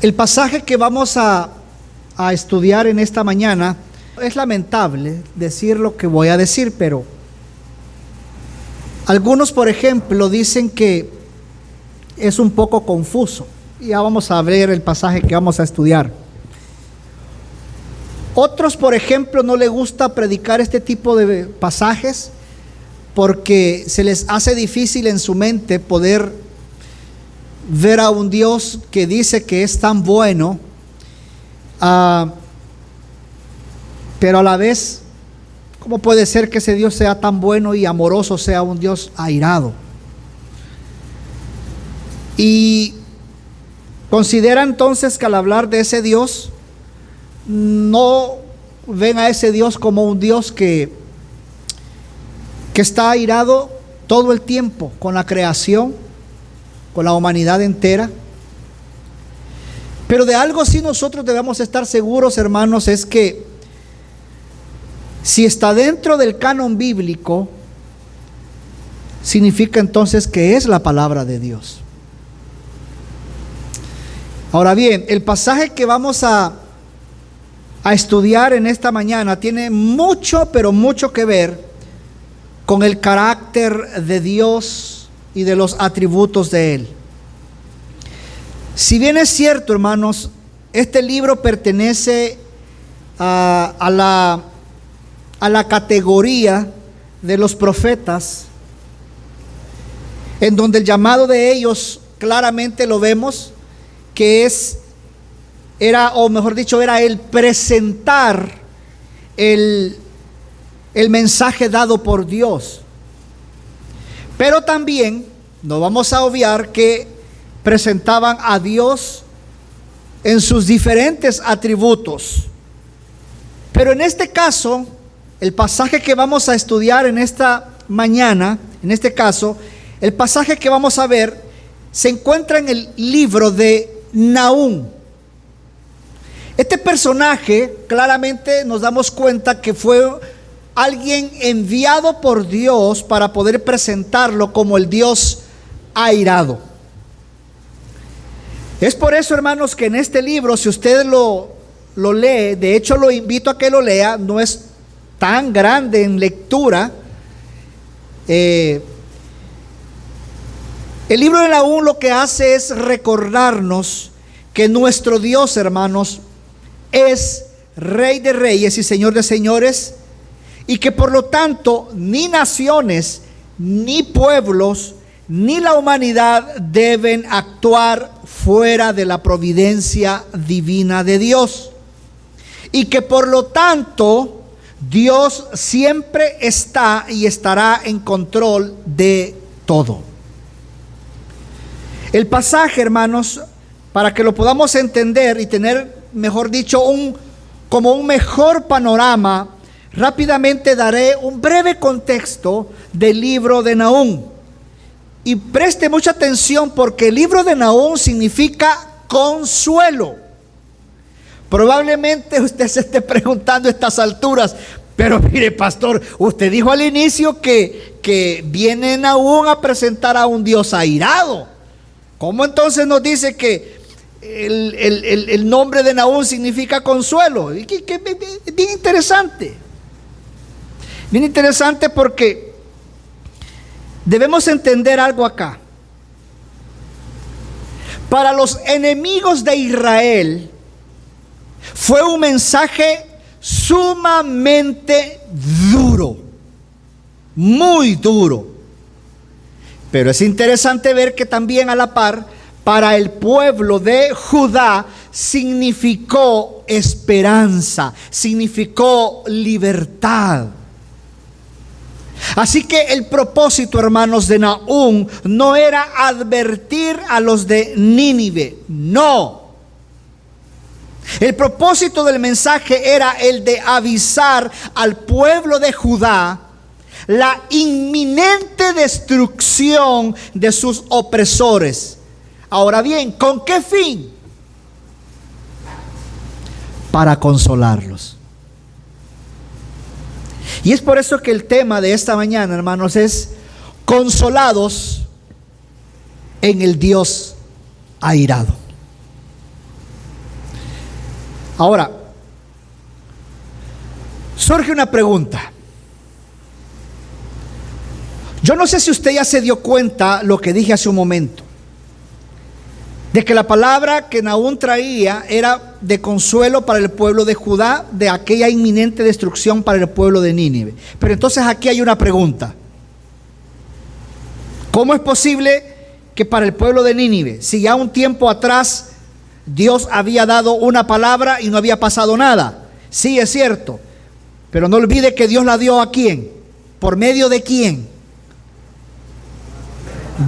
El pasaje que vamos a estudiar en esta mañana, es lamentable decir lo que voy a decir, pero algunos, por ejemplo, dicen que es un poco confuso. Ya vamos a ver el pasaje que vamos a estudiar. Otros, por ejemplo, no les gusta predicar este tipo de pasajes porque se les hace difícil en su mente poder ver a un Dios que dice que es tan bueno, pero a la vez, ¿cómo puede ser que ese Dios sea tan bueno y amoroso, sea un Dios airado? Y considera entonces que al hablar de ese Dios, no ven a ese Dios como un Dios que está airado todo el tiempo con la creación, con la humanidad entera. Pero de algo sí nosotros debemos estar seguros, hermanos, es que si está dentro del canon bíblico, significa entonces que es la palabra de Dios. Ahora bien, el pasaje que vamos a estudiar en esta mañana tiene mucho, pero mucho que ver con el carácter de Dios y de los atributos de Él. Si bien es cierto, hermanos, este libro pertenece a la categoría de los profetas, en donde el llamado de ellos claramente lo vemos, que era el presentar el mensaje dado por Dios. Pero también no vamos a obviar que presentaban a Dios en sus diferentes atributos. Pero en este caso, el pasaje que vamos a estudiar en esta mañana, en este caso, el pasaje que vamos a ver se encuentra en el libro de Nahum. Este personaje, claramente nos damos cuenta que fue alguien enviado por Dios para poder presentarlo como el Dios airado. Es por eso, hermanos, que en este libro, si usted lo lee, de hecho lo invito a que lo lea, no es tan grande en lectura. El libro de Nahum lo que hace es recordarnos que nuestro Dios, hermanos, es Rey de reyes y Señor de señores, y que por lo tanto ni naciones, ni pueblos, ni la humanidad deben actuar fuera de la providencia divina de Dios, y que por lo tanto Dios siempre está y estará en control de todo. El pasaje, hermanos, para que lo podamos entender y tener, mejor dicho, como un mejor panorama, rápidamente daré un breve contexto del libro de Nahum. Y preste mucha atención porque el libro de Nahum significa consuelo. Probablemente usted se esté preguntando a estas alturas, pero mire, pastor, usted dijo al inicio que viene Nahum a presentar a un Dios airado. ¿Cómo entonces nos dice que el nombre de Nahum significa consuelo? Y que bien interesante. Bien interesante porque debemos entender algo acá. Para los enemigos de Israel fue un mensaje sumamente duro, muy duro. Pero es interesante ver que también a la par, para el pueblo de Judá significó esperanza, significó libertad. Así que el propósito, hermanos, de Nahum no era advertir a los de Nínive, no. El propósito del mensaje era el de avisar al pueblo de Judá la inminente destrucción de sus opresores. Ahora bien, ¿con qué fin? Para consolarlos. Y es por eso que el tema de esta mañana, hermanos, es consolados en el Dios airado. Ahora, surge una pregunta. Yo no sé si usted ya se dio cuenta lo que dije hace un momento, de que la palabra que Nahum traía era de consuelo para el pueblo de Judá, de aquella inminente destrucción para el pueblo de Nínive. Pero entonces aquí hay una pregunta. ¿Cómo es posible que para el pueblo de Nínive, si ya un tiempo atrás Dios había dado una palabra y no había pasado nada? Sí, es cierto, pero no olvide que Dios la dio ¿a quién? ¿Por medio de quién?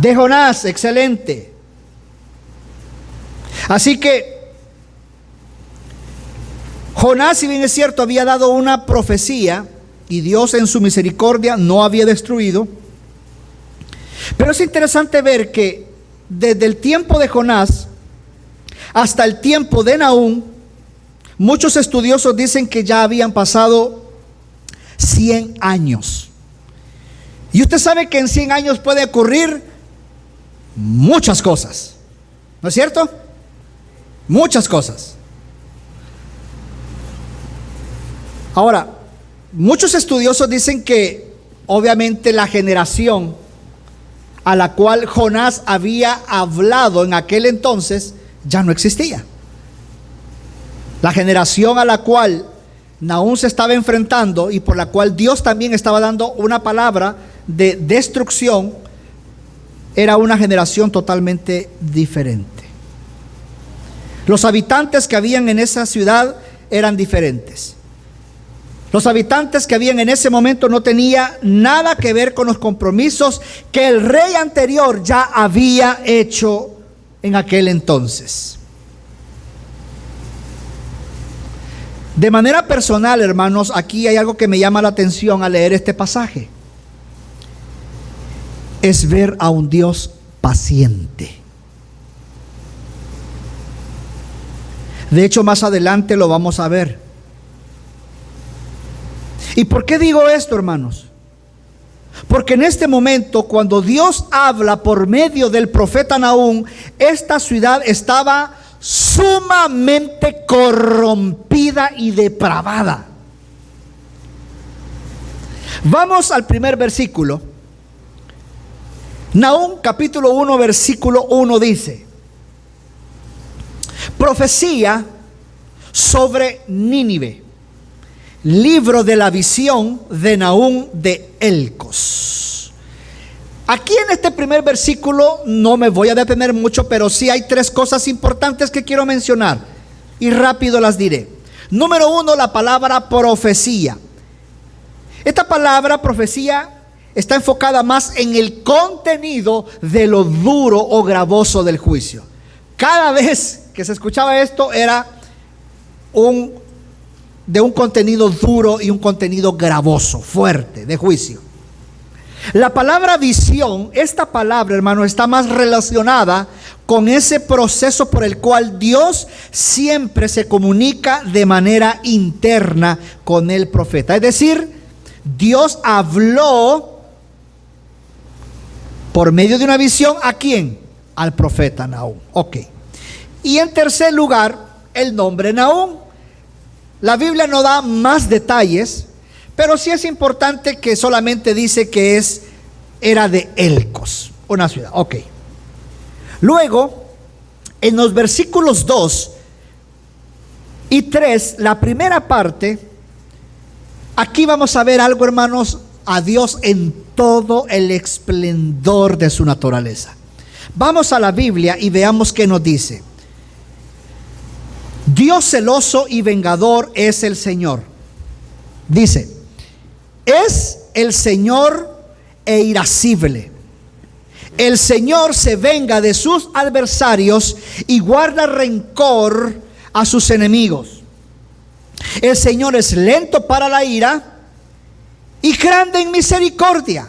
De Jonás, excelente. Así que Jonás, si bien es cierto, había dado una profecía y Dios en su misericordia no había destruido. Pero es interesante ver que desde el tiempo de Jonás hasta el tiempo de Nahum, muchos estudiosos dicen que ya habían pasado 100 años. Y usted sabe que en 100 años puede ocurrir muchas cosas, ¿no es cierto? Muchas cosas. Ahora, muchos estudiosos dicen que obviamente la generación a la cual Jonás había hablado en aquel entonces ya no existía. La generación a la cual Nahum se estaba enfrentando y por la cual Dios también estaba dando una palabra de destrucción era una generación totalmente diferente. Los habitantes que habían en esa ciudad eran diferentes. Los habitantes que habían en ese momento no tenía nada que ver con los compromisos que el rey anterior ya había hecho en aquel entonces. De manera personal, hermanos, aquí hay algo que me llama la atención al leer este pasaje. Es ver a un Dios paciente. De hecho, más adelante lo vamos a ver. ¿Y por qué digo esto, hermanos? Porque en este momento, cuando Dios habla por medio del profeta Nahum, esta ciudad estaba sumamente corrompida y depravada. Vamos al primer versículo. Nahum capítulo 1 versículo 1 dice: profecía sobre Nínive. Libro de la visión de Nahum de Elcos. Aquí en este primer versículo no me voy a detener mucho, pero sí hay tres cosas importantes que quiero mencionar y rápido las diré. Número uno, la palabra profecía. Esta palabra profecía está enfocada más en el contenido de lo duro o gravoso del juicio. Cada vez que se escuchaba esto era de un contenido duro y un contenido gravoso, fuerte, de juicio. La palabra visión, esta palabra, hermano, está más relacionada con ese proceso por el cual Dios siempre se comunica de manera interna con el profeta. Es decir, Dios habló por medio de una visión, ¿a quién? Al profeta Nahum. Ok. Y en tercer lugar, el nombre Nahum. La Biblia no da más detalles, pero sí es importante que solamente dice que era de Elcos, una ciudad. Ok. Luego, en los versículos 2 y 3, la primera parte, aquí vamos a ver algo, hermanos, a Dios en todo el esplendor de su naturaleza. Vamos a la Biblia y veamos qué nos dice. Dios celoso y vengador es el Señor. Dice, es el Señor e irascible. El Señor se venga de sus adversarios y guarda rencor a sus enemigos. El Señor es lento para la ira y grande en misericordia.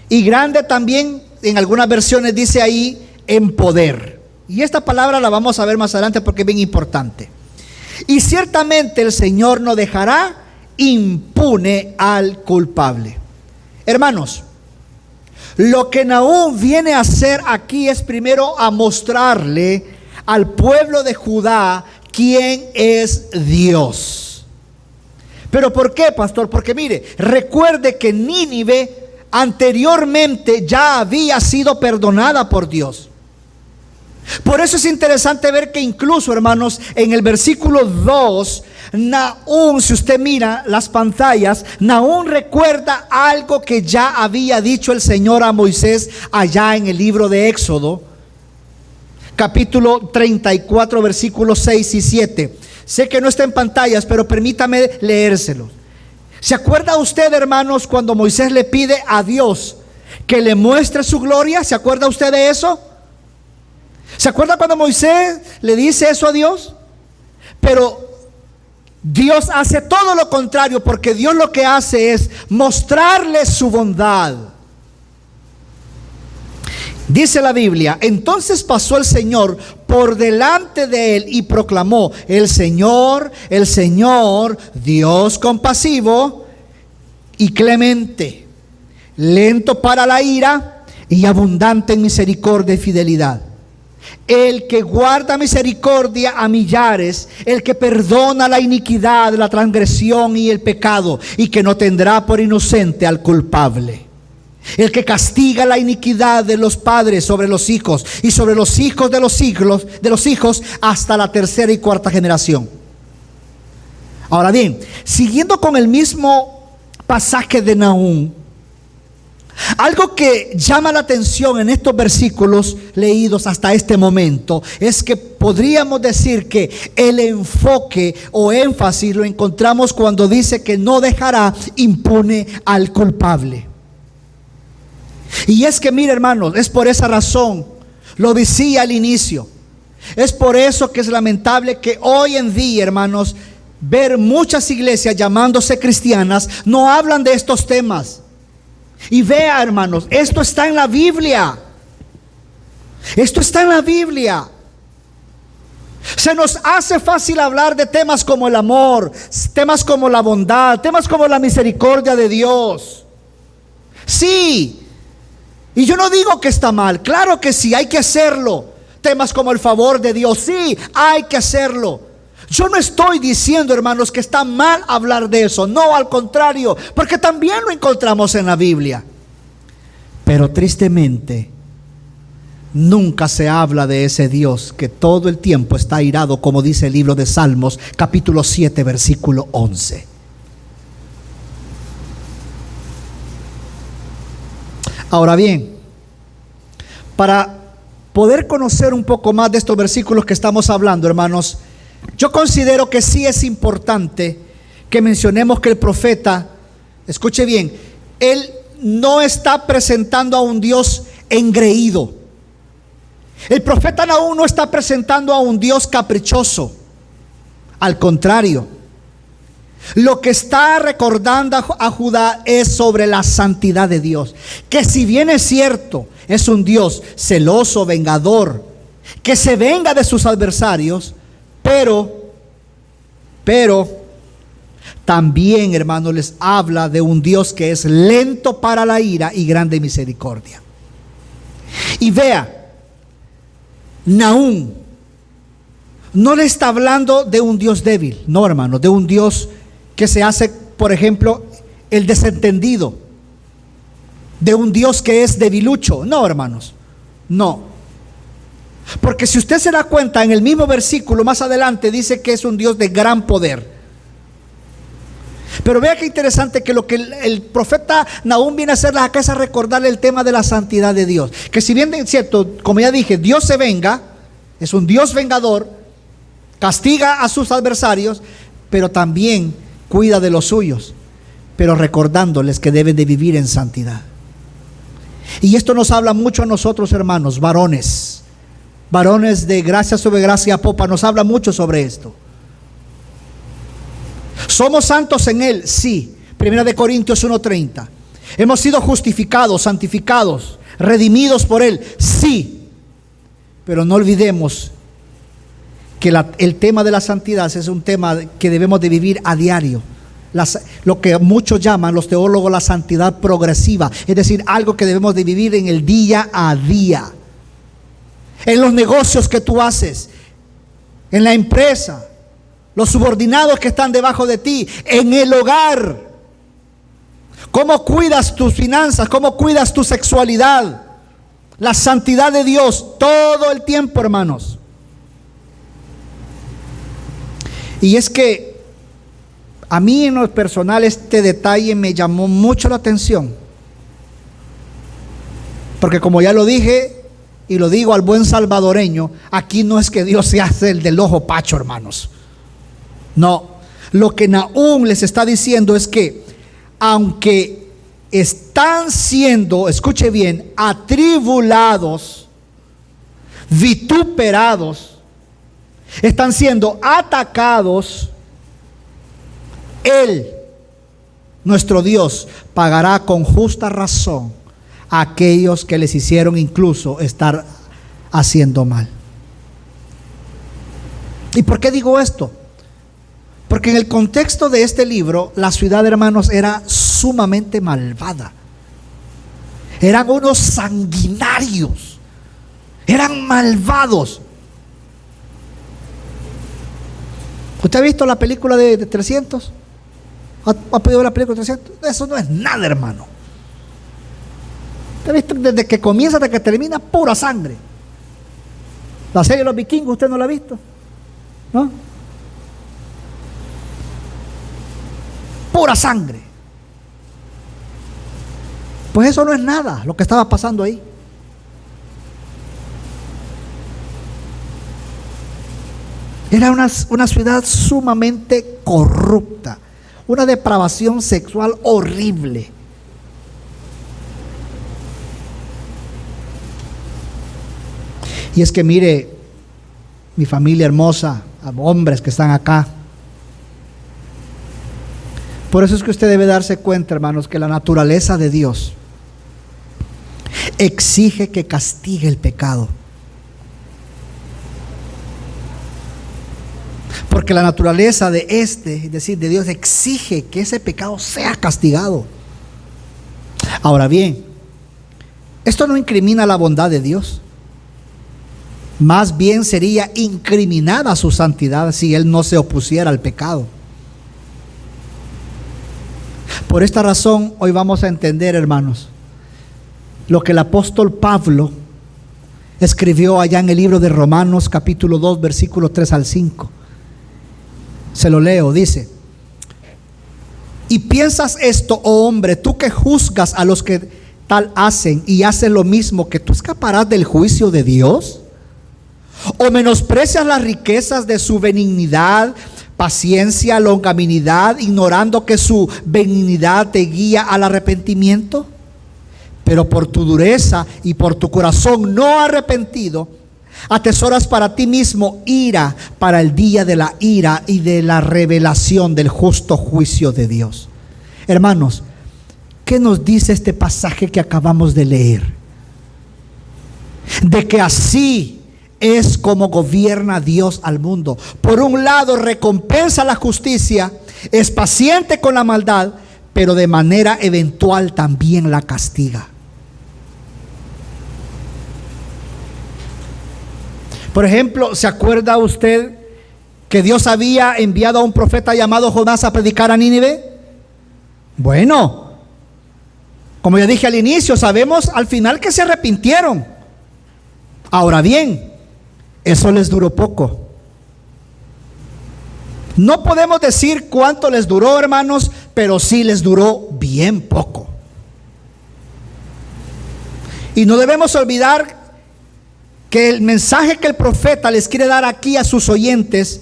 Y grande también, en algunas versiones dice ahí, en poder. Y esta palabra la vamos a ver más adelante porque es bien importante. Y ciertamente el Señor no dejará impune al culpable. Hermanos, lo que Nahum viene a hacer aquí es primero a mostrarle al pueblo de Judá quién es Dios. ¿Pero por qué, pastor? Porque mire, recuerde que Nínive anteriormente ya había sido perdonada por Dios. Por eso es interesante ver que incluso, hermanos, en el versículo 2, Nahum, si usted mira las pantallas, Nahum recuerda algo que ya había dicho el Señor a Moisés allá en el libro de Éxodo, capítulo 34, versículos 6 y 7. Sé que no está en pantallas, pero permítame leérselo. ¿Se acuerda usted, hermanos, cuando Moisés le pide a Dios que le muestre su gloria? ¿Se acuerda usted de eso? ¿Se acuerda cuando Moisés le dice eso a Dios? Pero Dios hace todo lo contrario, porque Dios lo que hace es mostrarle su bondad. Dice la Biblia: entonces pasó el Señor por delante de él y proclamó: el Señor, Dios compasivo y clemente, lento para la ira y abundante en misericordia y fidelidad, el que guarda misericordia a millares, el que perdona la iniquidad, la transgresión y el pecado, y que no tendrá por inocente al culpable, el que castiga la iniquidad de los padres sobre los hijos y sobre los hijos de los hijos hasta la tercera y cuarta generación. Ahora bien, siguiendo con el mismo pasaje de Nahum, algo que llama la atención en estos versículos leídos hasta este momento es que podríamos decir que el enfoque o énfasis lo encontramos cuando dice que no dejará impune al culpable. Y es que, mire, hermanos, es por esa razón, lo decía al inicio, es por eso que es lamentable que hoy en día, hermanos, ver muchas iglesias llamándose cristianas no hablan de estos temas. Y vea, hermanos, esto está en la Biblia. Esto está en la Biblia. Se nos hace fácil hablar de temas como el amor, temas como la bondad, temas como la misericordia de Dios. Sí. Y yo no digo que está mal, claro que sí, hay que hacerlo. Temas como el favor de Dios, sí, hay que hacerlo. Yo no estoy diciendo, hermanos, que está mal hablar de eso. No, al contrario, porque también lo encontramos en la Biblia. Pero tristemente, nunca se habla de ese Dios que todo el tiempo está airado, como dice el libro de Salmos, capítulo 7, versículo 11. Ahora bien, para poder conocer un poco más de estos versículos que estamos hablando, hermanos, yo considero que sí es importante que mencionemos que el profeta, escuche bien, él no está presentando a un Dios engreído. El profeta Nahum no está presentando a un Dios caprichoso. Al contrario, lo que está recordando a Judá es sobre la santidad de Dios, que si bien es cierto, es un Dios celoso, vengador, que se venga de sus adversarios, pero también, hermanos, les habla de un Dios que es lento para la ira y grande misericordia. Y vea, Nahum no le está hablando de un Dios débil, no, hermano, de un Dios que se hace, por ejemplo, el desentendido, de un Dios que es debilucho. No, hermanos, no. Porque si usted se da cuenta, en el mismo versículo más adelante dice que es un Dios de gran poder. Pero vea qué interesante que lo que el profeta Nahum viene a hacer acá es a recordarle el tema de la santidad de Dios. Que si bien es cierto, como ya dije, Dios se venga, es un Dios vengador, castiga a sus adversarios, pero también cuida de los suyos, pero recordándoles que deben de vivir en santidad. Y esto nos habla mucho a nosotros, hermanos, varones de gracia sobre gracia popa, nos habla mucho sobre esto. ¿Somos santos en Él? Sí. 1 Corintios 1:30. ¿Hemos sido justificados, santificados, redimidos por Él? Sí. Pero no olvidemos que el tema de la santidad es un tema que debemos de vivir a diario. Lo que muchos llaman, los teólogos, la santidad progresiva. Es decir, algo que debemos de vivir en el día a día. En los negocios que tú haces, en la empresa, los subordinados que están debajo de ti, en el hogar. ¿Cómo cuidas tus finanzas? ¿Cómo cuidas tu sexualidad? La santidad de Dios todo el tiempo, hermanos. Y es que a mí en lo personal este detalle me llamó mucho la atención. Porque como ya lo dije y lo digo al buen salvadoreño, aquí no es que Dios se hace el del ojo pacho, hermanos. No, lo que Nahum les está diciendo es que aunque están siendo, escuche bien, atribulados, vituperados, están siendo atacados, Él, nuestro Dios, pagará con justa razón a aquellos que les hicieron incluso estar haciendo mal. ¿Y por qué digo esto? Porque en el contexto de este libro, la ciudad, hermanos, era sumamente malvada. Eran unos sanguinarios. Eran malvados. ¿Usted ha visto la película de 300? ¿Ha podido ver la película de 300? Eso no es nada, hermano. ¿Usted ha visto desde que comienza hasta que termina pura sangre? La serie de los vikingos, ¿usted no la ha visto? ¿No? Pura sangre. Pues eso no es nada lo que estaba pasando ahí. Era una ciudad sumamente corrupta, una depravación sexual horrible. Y es que mire, mi familia hermosa, hombres que están acá, por eso es que usted debe darse cuenta, hermanos, que la naturaleza de Dios exige que castigue el pecado. Porque la naturaleza de es decir, de Dios, exige que ese pecado sea castigado. Ahora bien, esto no incrimina la bondad de Dios. Más bien sería incriminada su santidad si Él no se opusiera al pecado. Por esta razón, hoy vamos a entender, hermanos, lo que el apóstol Pablo escribió allá en el libro de Romanos, capítulo 2, versículos 3 al 5. Se lo leo, dice: y piensas esto, oh hombre, tú que juzgas a los que tal hacen y haces lo mismo, que tú escaparás del juicio de Dios. ¿O menosprecias las riquezas de su benignidad, paciencia, longanimidad, ignorando que su benignidad te guía al arrepentimiento? Pero por tu dureza y por tu corazón no arrepentido, atesoras para ti mismo ira para el día de la ira y de la revelación del justo juicio de Dios. Hermanos, ¿qué nos dice este pasaje que acabamos de leer? De que así es como gobierna Dios al mundo. Por un lado recompensa la justicia, es paciente con la maldad, pero de manera eventual también la castiga. Por ejemplo, ¿se acuerda usted que Dios había enviado a un profeta llamado Jonás a predicar a Nínive? Bueno, como ya dije al inicio, sabemos al final que se arrepintieron. Ahora bien, eso les duró poco. No podemos decir cuánto les duró, hermanos, pero sí les duró bien poco. Y no debemos olvidar que el mensaje que el profeta les quiere dar aquí a sus oyentes,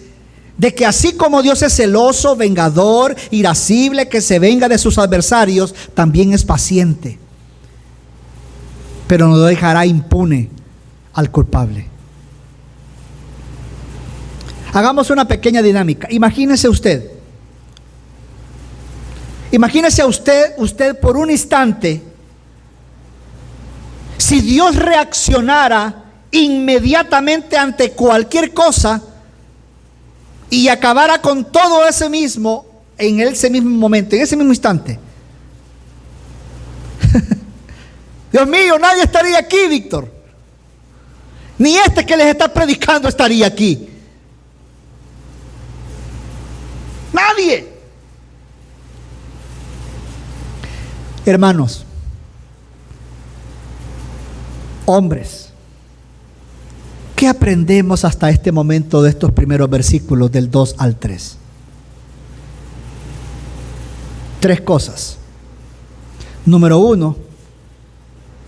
de que así como Dios es celoso, vengador, irascible, que se venga de sus adversarios, también es paciente, pero no dejará impune al culpable. Hagamos una pequeña dinámica. Imagínese a usted por un instante, si Dios reaccionara inmediatamente ante cualquier cosa y acabara con todo ese mismo, en ese mismo momento, en ese mismo instante. Dios mío, nadie estaría aquí, Víctor. Ni este que les está predicando estaría aquí. nadie. Hermanos, hombres, ¿qué aprendemos hasta este momento de estos primeros versículos del 2 al 3? Tres cosas. Número uno,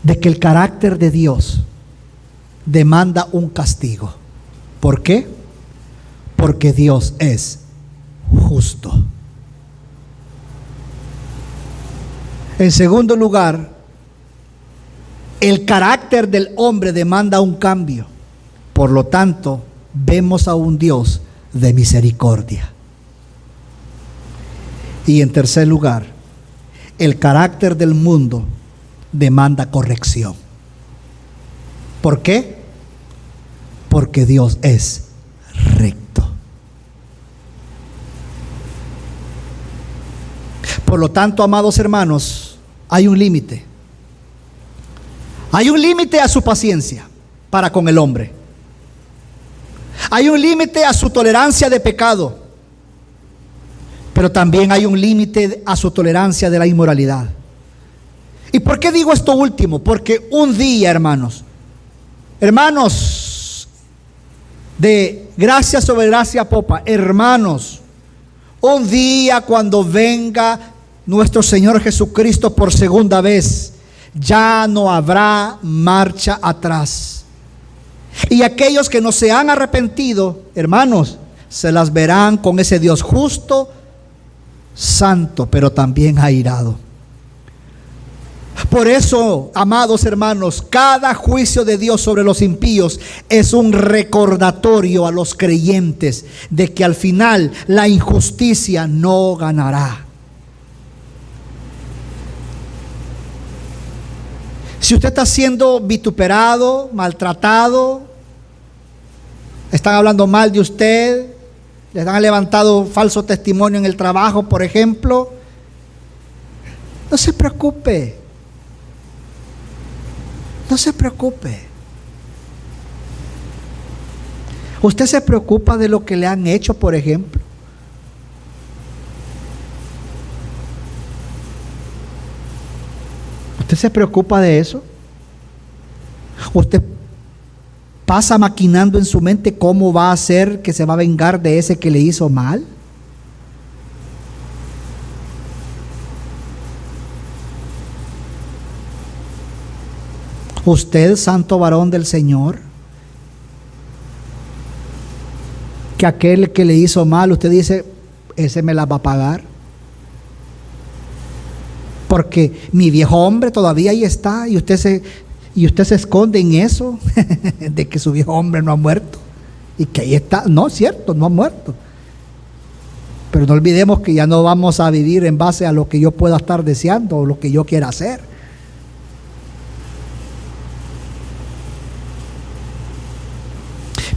de que el carácter de Dios demanda un castigo. ¿Por qué? Porque Dios es justo. En segundo lugar, el carácter del hombre demanda un cambio. Por lo tanto, vemos a un Dios de misericordia. Y en tercer lugar, el carácter del mundo demanda corrección. ¿Por qué? Porque Dios es recto. Por lo tanto, amados hermanos, hay un límite. Hay un límite a su paciencia para con el hombre. Hay un límite a su tolerancia de pecado. Pero también hay un límite a su tolerancia de la inmoralidad. ¿Y por qué digo esto último? Porque un día, hermanos, de gracia sobre gracia popa, hermanos, un día cuando venga nuestro Señor Jesucristo por segunda vez, ya no habrá marcha atrás. Y aquellos que no se han arrepentido, hermanos, se las verán con ese Dios justo, santo, pero también airado. Por eso, amados hermanos, cada juicio de Dios sobre los impíos es un recordatorio a los creyentes de que al final la injusticia no ganará. Si usted está siendo vituperado, maltratado, están hablando mal de usted, les han levantado falso testimonio en el trabajo, por ejemplo, no se preocupe. No se preocupe. ¿Usted se preocupa de lo que le han hecho, por ejemplo? ¿Usted se preocupa de eso? ¿Usted pasa maquinando en su mente cómo va a hacer que se va a vengar de ese que le hizo mal? Usted, santo varón del Señor, que aquel que le hizo mal, usted dice, ese me la va a pagar. Porque mi viejo hombre todavía ahí está y usted se esconde en eso, de que su viejo hombre no ha muerto. Y que ahí está, no es cierto, no ha muerto. Pero no olvidemos que ya no vamos a vivir en base a lo que yo pueda estar deseando o lo que yo quiera hacer.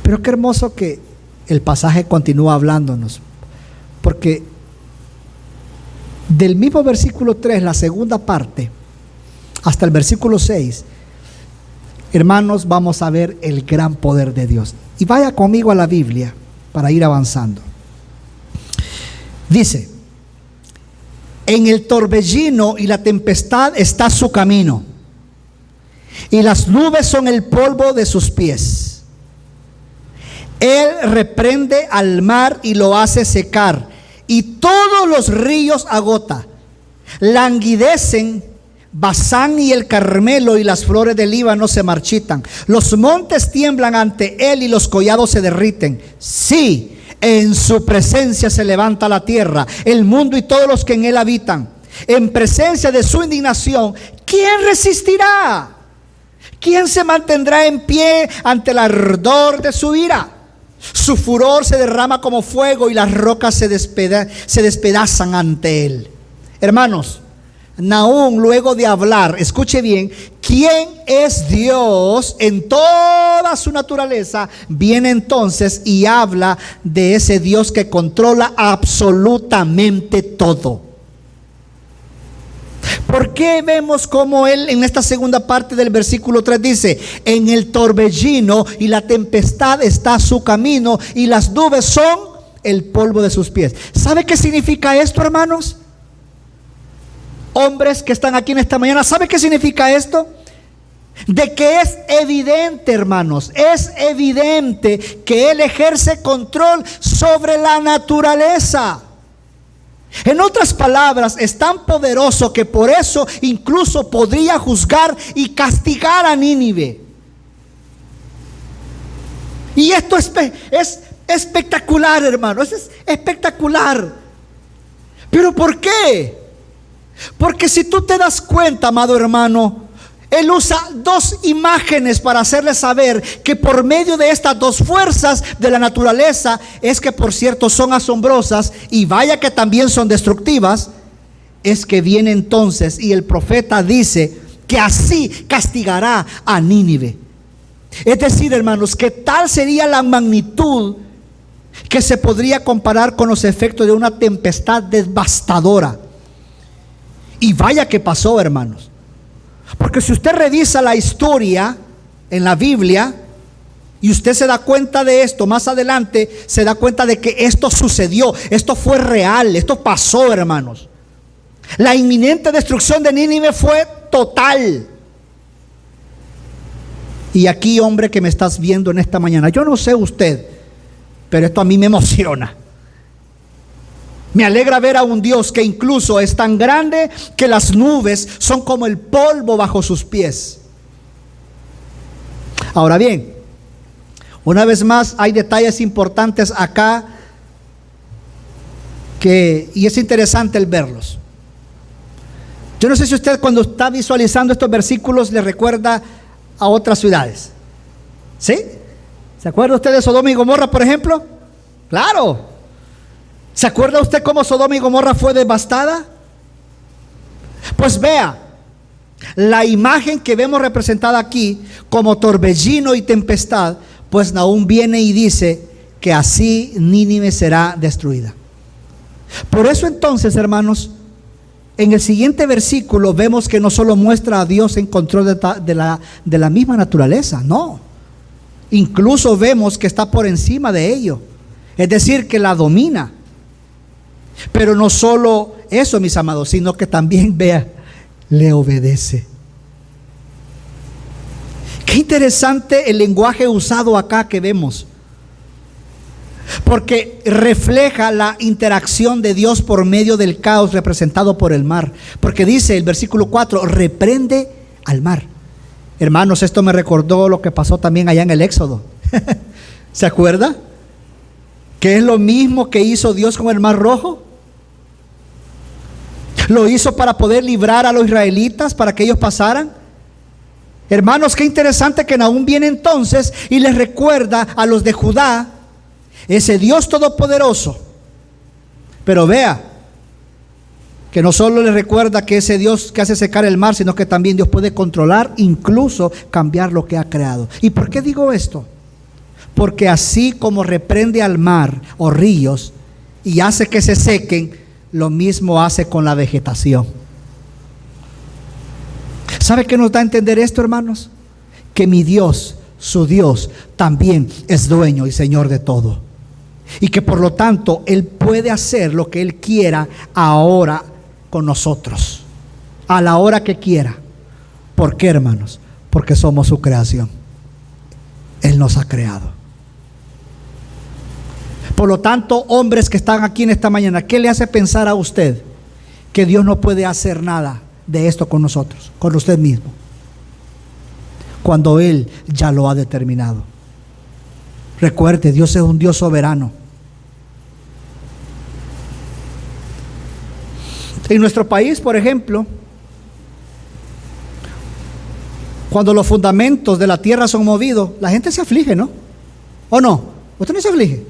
Pero qué hermoso que el pasaje continúa hablándonos, porque del mismo versículo 3, la segunda parte, hasta el versículo 6, hermanos, vamos a ver el gran poder de Dios. Y vaya conmigo a la Biblia para ir avanzando. Dice, en el torbellino y la tempestad está su camino, y las nubes son el polvo de sus pies. Él reprende al mar y lo hace secar, y todos los ríos agota. Languidecen Basán y el Carmelo, y las flores del Líbano se marchitan. Los montes tiemblan ante él y los collados se derriten. Sí, en su presencia se levanta la tierra, el mundo y todos los que en él habitan. En presencia de su indignación, ¿quién resistirá? ¿Quién se mantendrá en pie ante el ardor de su ira? Su furor se derrama como fuego y las rocas se despedazan ante él. Hermanos, Nahum, luego de hablar, escuche bien, ¿quién es Dios en toda su naturaleza? Viene entonces y habla de ese Dios que controla absolutamente todo. ¿Por qué vemos cómo él en esta segunda parte del versículo 3 dice, en el torbellino y la tempestad está su camino y las nubes son el polvo de sus pies. ¿Sabe qué significa esto, hermanos? Hombres que están aquí en esta mañana, ¿sabe qué significa esto? De que es evidente, hermanos, es evidente que Él ejerce control sobre la naturaleza. En otras palabras, es tan poderoso que por eso incluso podría juzgar y castigar a Nínive. Y esto es espectacular, hermano, es espectacular. ¿Pero por qué? Porque si tú te das cuenta, amado hermano, Él usa dos imágenes para hacerle saber que por medio de estas dos fuerzas de la naturaleza, es que por cierto son asombrosas y vaya que también son destructivas, es que viene entonces y el profeta dice que así castigará a Nínive. Es decir, hermanos, que tal sería la magnitud que se podría comparar con los efectos de una tempestad devastadora. Y vaya que pasó, hermanos. Porque si usted revisa la historia en la Biblia y usted se da cuenta de esto, más adelante se da cuenta de que esto sucedió, esto fue real, esto pasó, hermanos. La inminente destrucción de Nínive fue total. Y aquí, hombre que me estás viendo en esta mañana, yo no sé usted, pero esto a mí me emociona. Me alegra ver a un Dios que incluso es tan grande que las nubes son como el polvo bajo sus pies. Ahora bien, una vez más hay detalles importantes acá y es interesante el verlos. Yo no sé si usted cuando está visualizando estos versículos le recuerda a otras ciudades. ¿Sí? ¿Se acuerda usted de Sodoma y Gomorra, por ejemplo? Claro. ¿Se acuerda usted cómo Sodoma y Gomorra fue devastada? Pues vea, la imagen que vemos representada aquí como torbellino y tempestad, pues Nahum viene y dice que así Nínive será destruida. Por eso entonces, hermanos, en el siguiente versículo vemos que no solo muestra a Dios en control de la misma naturaleza, no. Incluso vemos que está por encima de ello, es decir, que la domina. Pero no solo eso, mis amados, sino que también, vea, le obedece. Qué interesante el lenguaje usado acá que vemos, porque refleja la interacción de Dios por medio del caos representado por el mar. Porque dice el versículo 4, reprende al mar. Hermanos, esto me recordó lo que pasó también allá en el Éxodo. ¿Se acuerda? Que es lo mismo que hizo Dios con el mar rojo. Lo hizo para poder librar a los israelitas, para que ellos pasaran. Hermanos, qué interesante que Nahum viene entonces y les recuerda a los de Judá ese Dios todopoderoso. Pero vea que no solo les recuerda que ese Dios que hace secar el mar, sino que también Dios puede controlar, incluso cambiar lo que ha creado. ¿Y por qué digo esto? Porque así como reprende al mar o ríos y hace que se sequen, lo mismo hace con la vegetación. ¿Sabe qué nos da a entender esto, hermanos? Que mi Dios, su Dios, también es dueño y Señor de todo. Y que por lo tanto Él puede hacer lo que Él quiera ahora con nosotros, a la hora que quiera. ¿Por qué, hermanos? Porque somos su creación. Él nos ha creado. Por lo tanto, hombres que están aquí en esta mañana, ¿qué le hace pensar a usted que Dios no puede hacer nada de esto con nosotros, con usted mismo, cuando Él ya lo ha determinado? Recuerde, Dios es un Dios soberano. En nuestro país, por ejemplo, cuando los fundamentos de la tierra son movidos, la gente se aflige, ¿no? ¿O no? ¿Usted no se aflige?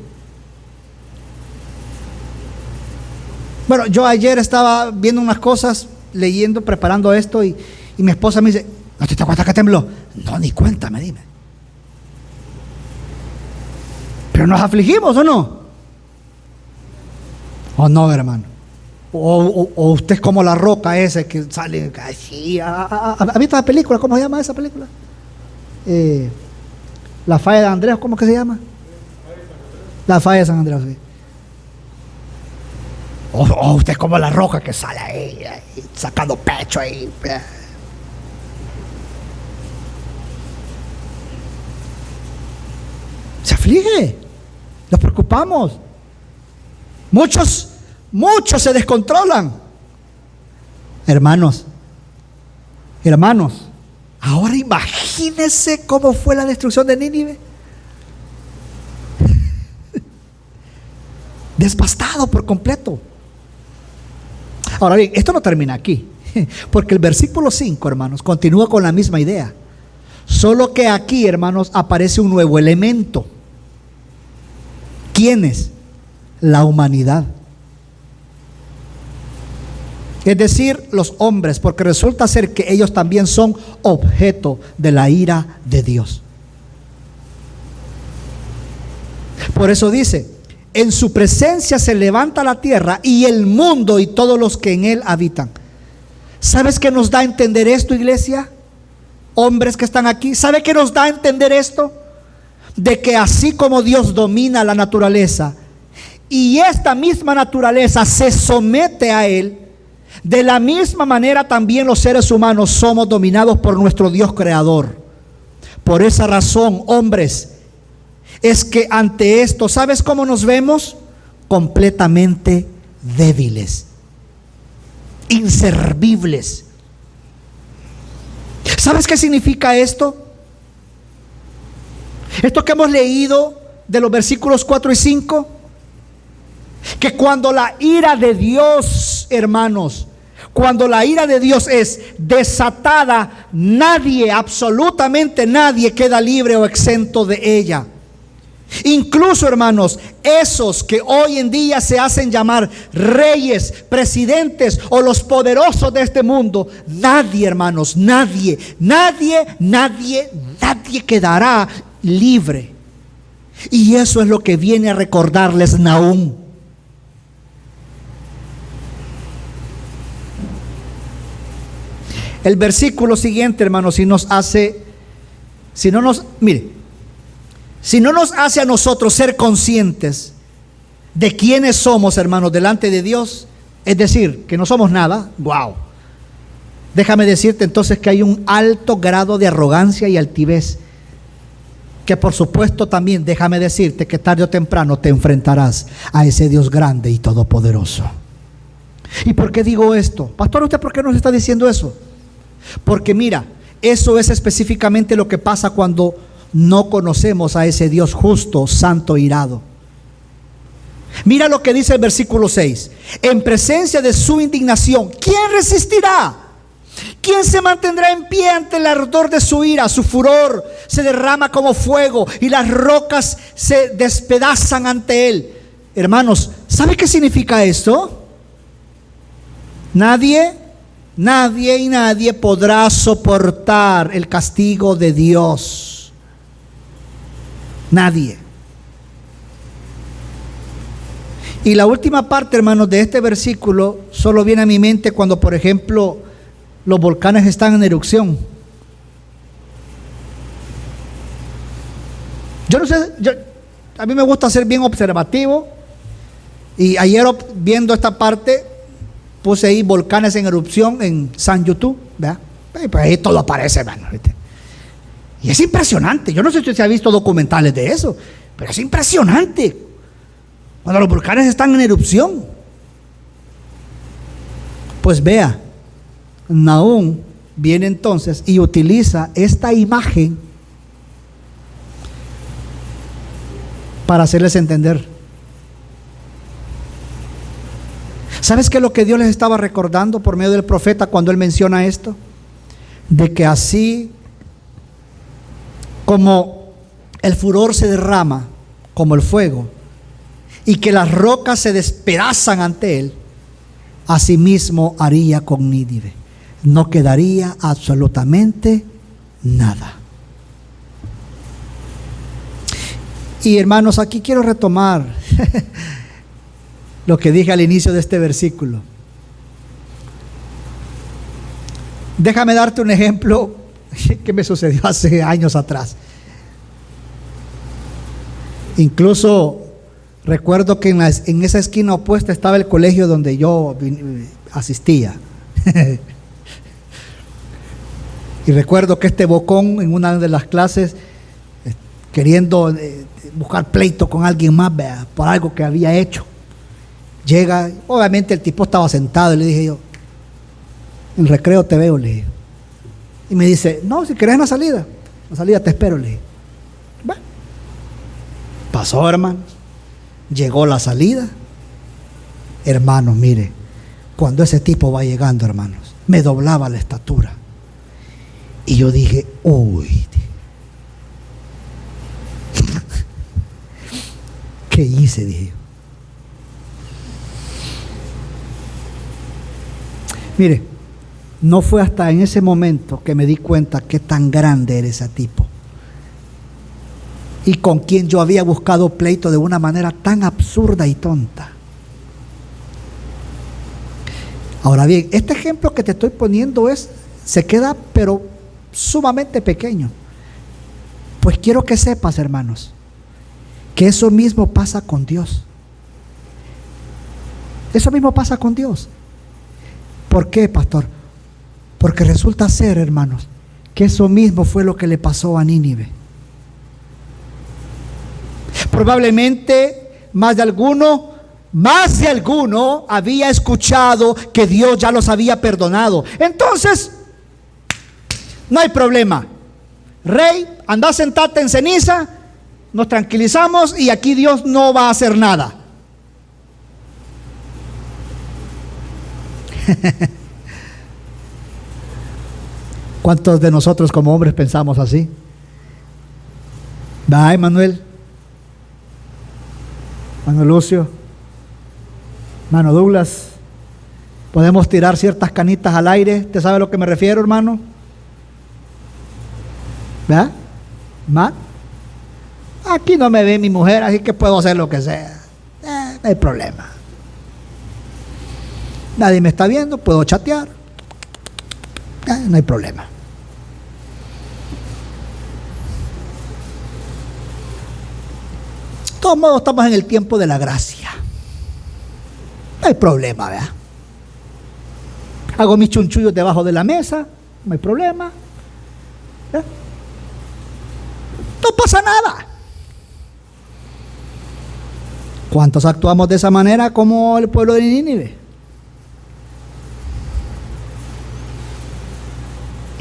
Bueno, yo ayer estaba viendo unas cosas, leyendo, preparando esto, y mi esposa me dice, ¿no te das cuenta que tembló? No, ni cuenta, me dime. ¿Pero nos afligimos o no? ¿O no, hermano? O usted es como la roca ese que sale así. ¿Ha visto la película? ¿Cómo se llama esa película? La falla de Andrés, ¿cómo que se llama? La falla de San Andrés, sí. Usted es como la roca que sale ahí sacando pecho ahí. Se aflige, nos preocupamos. Muchos se descontrolan. Hermanos, ahora imagínense cómo fue la destrucción de Nínive. Devastado por completo. Ahora bien, esto no termina aquí, porque el versículo 5, hermanos, continúa con la misma idea. Solo que aquí, hermanos, aparece un nuevo elemento. ¿Quién es? La humanidad. Es decir, los hombres, porque resulta ser que ellos también son objeto de la ira de Dios. Por eso dice: en su presencia se levanta la tierra y el mundo y todos los que en él habitan. ¿Sabes qué nos da a entender esto, iglesia? Hombres que están aquí, ¿sabe qué nos da a entender esto? De que así como Dios domina la naturaleza y esta misma naturaleza se somete a él, de la misma manera también los seres humanos somos dominados por nuestro Dios creador. Por esa razón, hombres, es que ante esto, ¿sabes cómo nos vemos? Completamente débiles, inservibles. ¿Sabes qué significa esto? Esto que hemos leído de los versículos 4 y 5, que cuando la ira de Dios, hermanos, cuando la ira de Dios es desatada, nadie, absolutamente nadie queda libre o exento de ella. Incluso, hermanos, esos que hoy en día se hacen llamar reyes, presidentes o los poderosos de este mundo, nadie, hermanos, nadie quedará libre. Y eso es lo que viene a recordarles Nahum. El versículo siguiente, hermanos, si no nos hace a nosotros ser conscientes de quiénes somos, hermanos, delante de Dios, es decir, que no somos nada, wow. Déjame decirte entonces que hay un alto grado de arrogancia y altivez, que por supuesto también déjame decirte que tarde o temprano te enfrentarás a ese Dios grande y todopoderoso. ¿Y por qué digo esto? Pastor, ¿usted por qué nos está diciendo eso? Porque mira, eso es específicamente lo que pasa cuando no conocemos a ese Dios justo, santo, irado. Mira lo que dice el versículo 6: en presencia de su indignación, ¿quién resistirá? ¿Quién se mantendrá en pie ante el ardor de su ira? Su furor se derrama como fuego y las rocas se despedazan ante él. Hermanos, ¿sabe qué significa esto? Nadie podrá soportar el castigo de Dios. Nadie. Y la última parte, hermanos, de este versículo solo viene a mi mente cuando, por ejemplo, los volcanes están en erupción. Yo no sé, a mí me gusta ser bien observativo. Y ayer viendo esta parte, puse ahí volcanes en erupción en San YouTube, ¿verdad? Pues ahí todo aparece, hermano. Y es impresionante. Yo no sé si usted ha visto documentales de eso, pero es impresionante cuando los volcanes están en erupción. Pues vea, Nahum viene entonces y utiliza esta imagen para hacerles entender. ¿Sabes qué es lo que Dios les estaba recordando por medio del profeta cuando él menciona esto? De que así como el furor se derrama como el fuego y que las rocas se despedazan ante él, asimismo haría con Nínive. No quedaría absolutamente nada. Y hermanos, aquí quiero retomar lo que dije al inicio de este versículo. Déjame darte un ejemplo que me sucedió hace años atrás. Incluso Recuerdo que en esa esquina opuesta estaba el colegio donde yo asistía. Y recuerdo que este bocón en una de las clases, queriendo buscar pleito con alguien más, ¿verdad?, por algo que había hecho, llega, obviamente el tipo estaba sentado y le dije yo, en recreo te veo, le dije. Y me dice, no, si querés en la salida te espero, le dije. Bueno, pasó, hermanos, llegó la salida. Hermanos, mire, cuando ese tipo va llegando, hermanos, me doblaba la estatura. Y yo dije, uy, ¿qué hice?, dije yo. Mire, no fue hasta en ese momento que me di cuenta qué tan grande era ese tipo y con quien yo había buscado pleito de una manera tan absurda y tonta. Ahora bien, este ejemplo que te estoy poniendo se queda pero sumamente pequeño. Pues quiero que sepas, hermanos, que eso mismo pasa con Dios. Eso mismo pasa con Dios. ¿Por qué, pastor? Porque resulta ser, hermanos, que eso mismo fue lo que le pasó a Nínive. Probablemente más de alguno había escuchado que Dios ya los había perdonado. Entonces, no hay problema. Rey, anda a sentarte en ceniza, nos tranquilizamos y aquí Dios no va a hacer nada. ¿Cuántos de nosotros como hombres pensamos así? ¿Va, Manuel Lucio, hermano Douglas? Podemos tirar ciertas canitas al aire. ¿Te sabe a lo que me refiero, hermano? ¿Verdad? ¿Matt? Aquí no me ve mi mujer, así que puedo hacer lo que sea. No hay problema. Nadie me está viendo, puedo chatear. No hay problema. De todos modos, estamos en el tiempo de la gracia. No hay problema, ¿verdad? Hago mis chunchullos debajo de la mesa, no hay problema. ¿Verdad? No pasa nada. ¿Cuántos actuamos de esa manera como el pueblo de Nínive?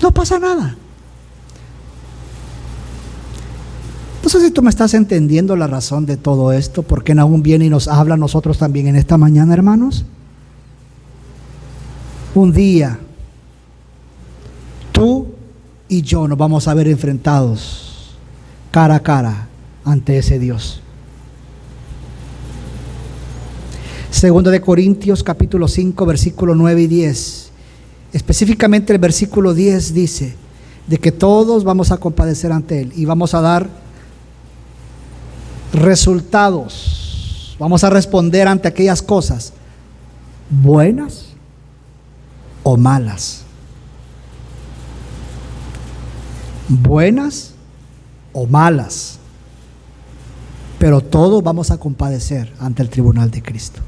No pasa nada. No sé si tú me estás entendiendo la razón de todo esto, porque Nahum viene y nos habla a nosotros también en esta mañana, hermanos. Un día, tú y yo nos vamos a ver enfrentados cara a cara ante ese Dios. Segundo de Corintios capítulo 5 versículo 9 y 10. Específicamente el versículo 10 dice de que todos vamos a compadecer ante Él y vamos a dar resultados, vamos a responder ante aquellas cosas buenas o malas, buenas o malas, pero todos vamos a compadecer ante el tribunal de Cristo.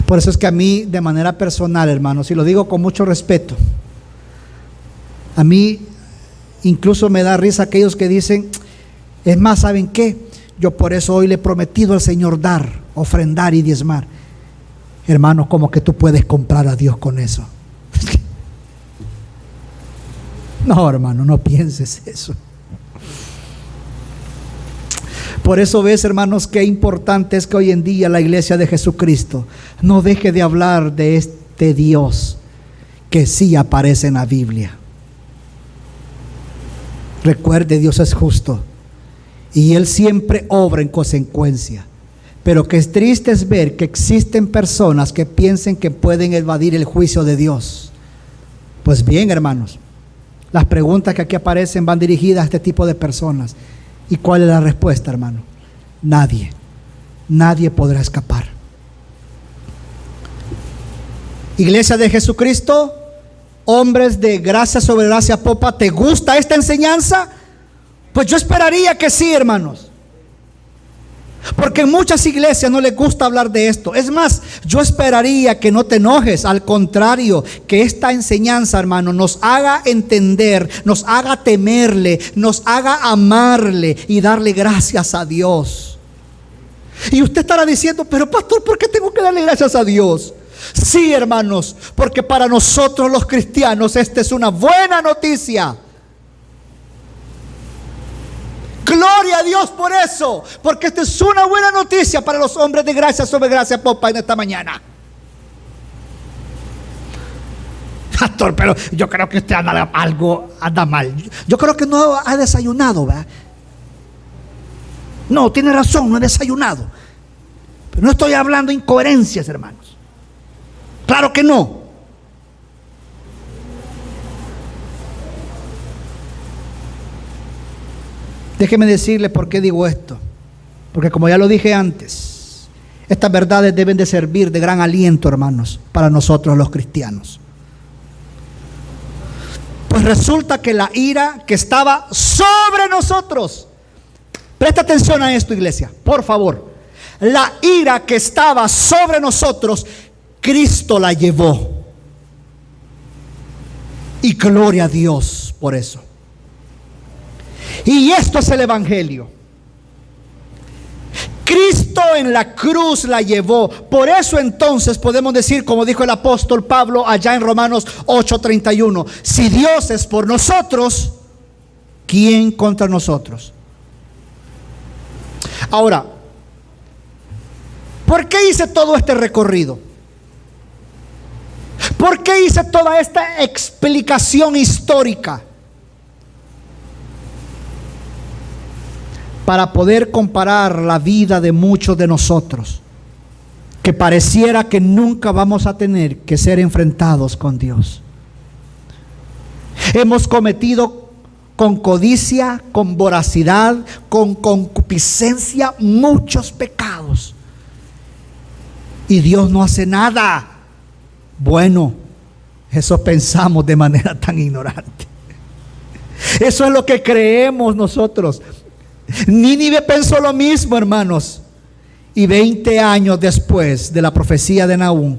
Por eso es que a mí, de manera personal, hermanos, y lo digo con mucho respeto, a mí incluso me da risa aquellos que dicen, es más, ¿saben qué? Yo por eso hoy le he prometido al Señor dar, ofrendar y diezmar. Hermanos, ¿cómo que tú puedes comprar a Dios con eso? No, hermano, no pienses eso. Por eso ves, hermanos, qué importante es que hoy en día la iglesia de Jesucristo no deje de hablar de este Dios que sí aparece en la Biblia. Recuerde, Dios es justo y Él siempre obra en consecuencia. Pero que es triste es ver que existen personas que piensen que pueden evadir el juicio de Dios. Pues bien, hermanos, las preguntas que aquí aparecen van dirigidas a este tipo de personas. ¿Y cuál es la respuesta, hermano? Nadie podrá escapar. Iglesia de Jesucristo, hombres de gracia sobre gracia popa, ¿te gusta esta enseñanza? Pues yo esperaría que sí, hermanos. Porque en muchas iglesias no les gusta hablar de esto. Es más, yo esperaría que no te enojes. Al contrario, que esta enseñanza, hermano, nos haga entender, nos haga temerle, nos haga amarle y darle gracias a Dios. Y usted estará diciendo, pero pastor, ¿por qué tengo que darle gracias a Dios? Sí, hermanos, porque para nosotros los cristianos esta es una buena noticia. Gloria a Dios por eso, porque esta es una buena noticia para los hombres de gracia sobre gracia, Popa, en esta mañana. Pastor, pero yo creo que usted anda mal. Yo creo que no ha desayunado, ¿verdad? No, tiene razón, no he desayunado. Pero no estoy hablando de incoherencias, hermanos. Claro que no. Déjeme decirle por qué digo esto. Porque como ya lo dije antes, estas verdades deben de servir de gran aliento, hermanos, para nosotros los cristianos. Pues resulta que la ira que estaba sobre nosotros, presta atención a esto, iglesia, por favor. La ira que estaba sobre nosotros, Cristo la llevó. Y gloria a Dios por eso. Y esto es el Evangelio. Cristo en la cruz la llevó. Por eso entonces podemos decir, como dijo el apóstol Pablo allá en Romanos 8:31, si Dios es por nosotros, ¿quién contra nosotros? Ahora, ¿por qué hice todo este recorrido? ¿Por qué hice toda esta explicación histórica? Para poder comparar la vida de muchos de nosotros, que pareciera que nunca vamos a tener que ser enfrentados con Dios. Hemos cometido con codicia, con voracidad, con concupiscencia muchos pecados. Y Dios no hace nada. Bueno, eso pensamos de manera tan ignorante. Eso es lo que creemos nosotros. Nínive pensó lo mismo, hermanos. Y 20 años después de la profecía de Nahum,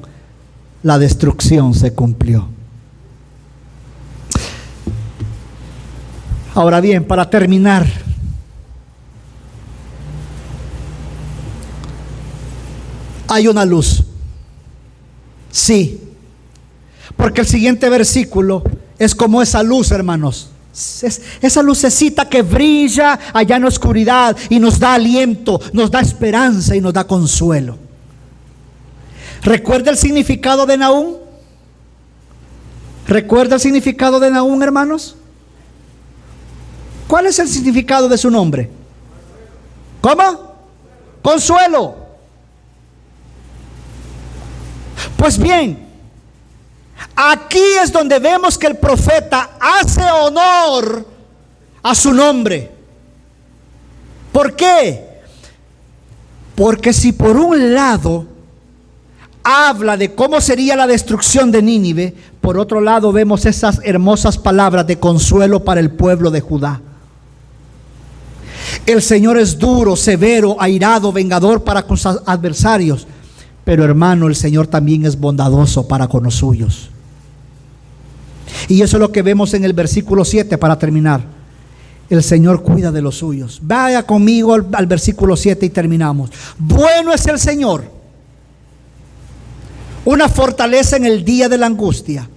la destrucción se cumplió. Ahora bien, para terminar, hay una luz. Sí, porque el siguiente versículo es como esa luz, hermanos. Esa lucecita que brilla allá en la oscuridad y nos da aliento, nos da esperanza y nos da consuelo. ¿Recuerda el significado de Nahum? ¿Recuerda el significado de Nahum, hermanos? ¿Cuál es el significado de su nombre? ¿Cómo? Consuelo. Pues bien, aquí es donde vemos que el profeta hace honor a su nombre. ¿Por qué? Porque si por un lado habla de cómo sería la destrucción de Nínive, por otro lado vemos esas hermosas palabras de consuelo para el pueblo de Judá. El Señor es duro, severo, airado, vengador para con sus adversarios, pero hermano, el Señor también es bondadoso para con los suyos. Y eso es lo que vemos en el versículo 7 para terminar. El Señor cuida de los suyos. Vaya conmigo al versículo 7 y terminamos. Bueno es el Señor, una fortaleza en el día de la angustia,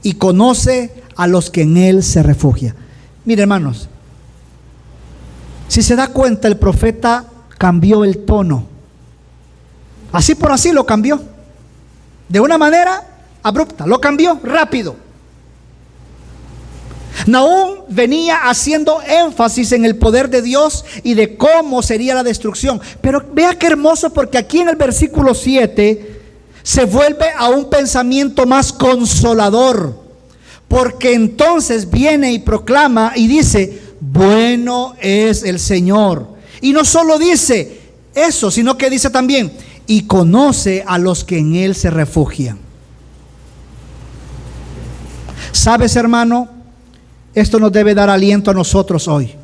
y conoce a los que en Él se refugian. Mire, hermanos, si se da cuenta, el profeta cambió el tono. Así por así lo cambió. De una manera abrupta, lo cambió rápido. Nahum venía haciendo énfasis en el poder de Dios y de cómo sería la destrucción. Pero vea qué hermoso, porque aquí en el versículo 7 se vuelve a un pensamiento más consolador. Porque entonces viene y proclama y dice: bueno es el Señor. Y no solo dice eso, sino que dice también: y conoce a los que en Él se refugian. ¿Sabes, hermano? Esto nos debe dar aliento a nosotros hoy.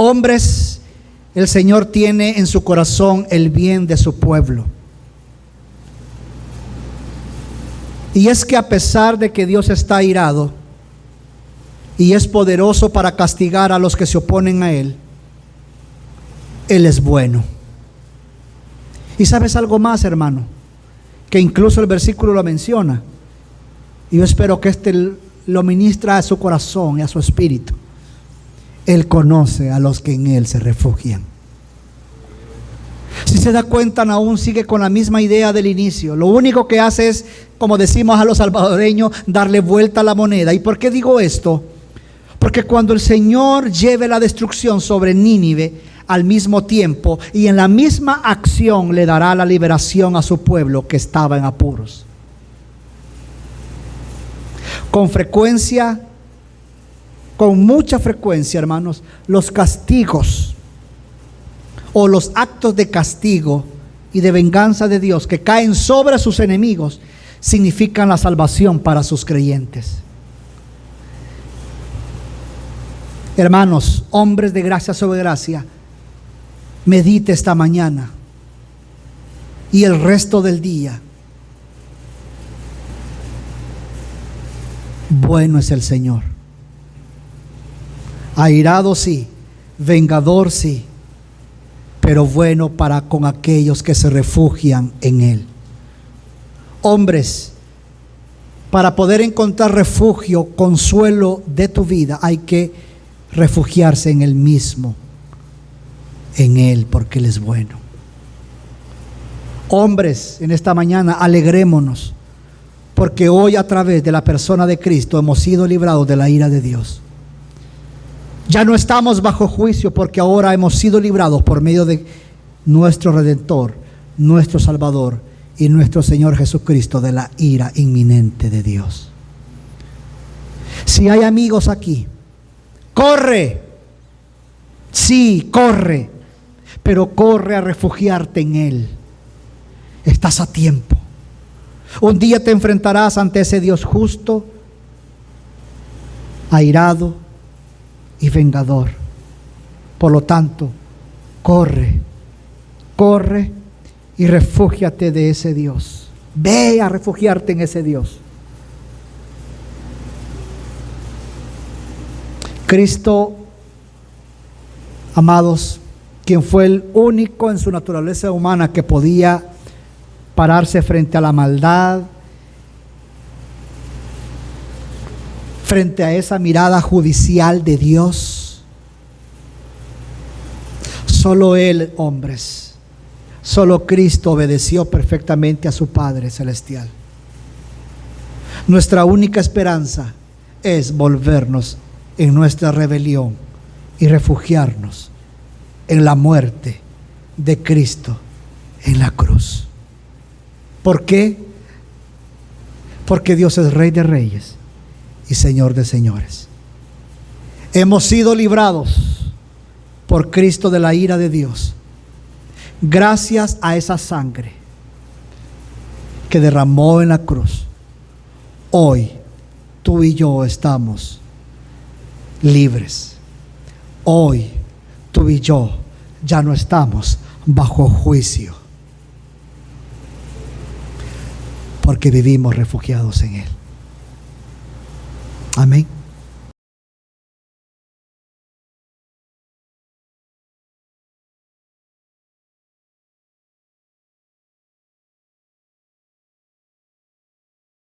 Hombres, el Señor tiene en su corazón el bien de su pueblo. Y es que a pesar de que Dios está airado y es poderoso para castigar a los que se oponen a Él, Él es bueno. Y sabes algo más, hermano, que incluso el versículo lo menciona. Y yo espero que lo ministra a su corazón y a su espíritu. Él conoce a los que en Él se refugian. Si se da cuenta, aún sigue con la misma idea del inicio. Lo único que hace es, como decimos a los salvadoreños, darle vuelta a la moneda. ¿Y por qué digo esto? Porque cuando el Señor lleve la destrucción sobre Nínive, al mismo tiempo y en la misma acción le dará la liberación a su pueblo que estaba en apuros. Con frecuencia, con mucha frecuencia, hermanos, los castigos o los actos de castigo y de venganza de Dios que caen sobre sus enemigos significan la salvación para sus creyentes. Hermanos, hombres de gracia sobre gracia, medite esta mañana y el resto del día. Bueno es el Señor. Airado sí, vengador sí, pero bueno para con aquellos que se refugian en Él. Hombres, para poder encontrar refugio, consuelo de tu vida, hay que refugiarse en Él mismo, en Él, porque Él es bueno. Hombres, en esta mañana alegrémonos, porque hoy a través de la persona de Cristo hemos sido librados de la ira de Dios. Ya no estamos bajo juicio, porque ahora hemos sido librados por medio de nuestro Redentor, nuestro Salvador y nuestro Señor Jesucristo de la ira inminente de Dios. Si hay amigos aquí, corre, sí, corre, pero corre a refugiarte en Él. Estás a tiempo. Un día te enfrentarás ante ese Dios justo, airado y vengador. Por lo tanto, corre y refúgiate de ese Dios. Ve a refugiarte en ese Dios. Cristo, amados, quien fue el único en su naturaleza humana que podía pararse frente a la maldad, frente a esa mirada judicial de Dios. Solo Él, hombres, solo Cristo obedeció perfectamente a su Padre Celestial. Nuestra única esperanza es volvernos en nuestra rebelión y refugiarnos en la muerte de Cristo en la cruz. ¿Por qué? Porque Dios es Rey de Reyes y Señor de señores. Hemos sido librados por Cristo de la ira de Dios, gracias a esa sangre que derramó en la cruz. Hoy tú y yo estamos libres. Hoy tú y yo ya no estamos bajo juicio, porque vivimos refugiados en Él. Amén.